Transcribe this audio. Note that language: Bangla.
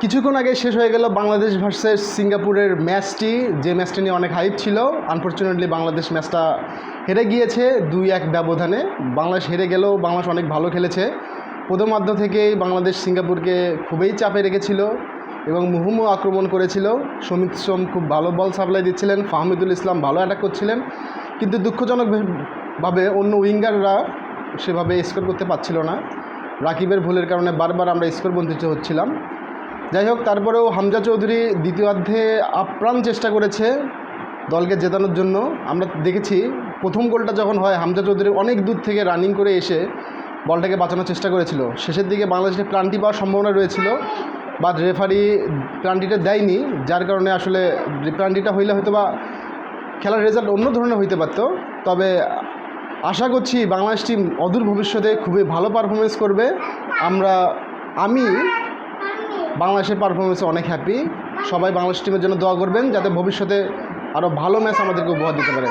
কিছুক্ষণ আগে শেষ হয়ে গেল বাংলাদেশ ভার্সেস সিঙ্গাপুরের ম্যাচটি, যে ম্যাচটি নিয়ে অনেক হাইপ ছিল। আনফর্চুনেটলি বাংলাদেশ ম্যাচটা হেরে গিয়েছে 2-1 ব্যবধানে। বাংলাদেশ হেরে গেলেও বাংলাদেশ অনেক ভালো খেলেছে। প্রথমার্ধ থেকেই বাংলাদেশ সিঙ্গাপুরকে খুবই চাপে রেখেছিল এবং মুহুর্মুহু আক্রমণ করেছিল। সমিত সোম খুব ভালো বল সাপ্লাই দিচ্ছিলেন, ফাহমিদুল ইসলাম ভালো অ্যাটাক করছিলেন, কিন্তু দুঃখজনকভাবে অন্য উইঙ্গাররা সেভাবে স্কোর করতে পারছিল না। রাকিবের ভুলের কারণে বারবার আমরা স্কোর বঞ্চিত হচ্ছিলাম। যাই হোক, তারপরেও হামজা চৌধুরী দ্বিতীয়ার্ধে আপ্রাণ চেষ্টা করেছে দলকে জেতানোর জন্য। আমরা দেখেছি প্রথম গোলটা যখন হয়, হামজা চৌধুরী অনেক দূর থেকে রানিং করে এসে বলটাকে বাঁচানোর চেষ্টা করেছিল। শেষের দিকে বাংলাদেশের প্লান্টি পাওয়ার সম্ভাবনা রয়েছিল, বাট রেফারি প্লান্টিটা দেয়নি, যার কারণে আসলে প্লান্টিটা হইলে হয়তো বা খেলার রেজাল্ট অন্য ধরনের হইতে পারত। তবে আশা করছি বাংলাদেশ টিম অদূর ভবিষ্যতে খুবই ভালো পারফরমেন্স করবে। আমি বাংলাদেশের পারফরমেন্সে অনেক হ্যাপি। সবাই বাংলাদেশ টিমের জন্য দোয়া করবেন যাতে ভবিষ্যতে আরও ভালো ম্যাচ আমাদেরকে উপহার দিতে পারে।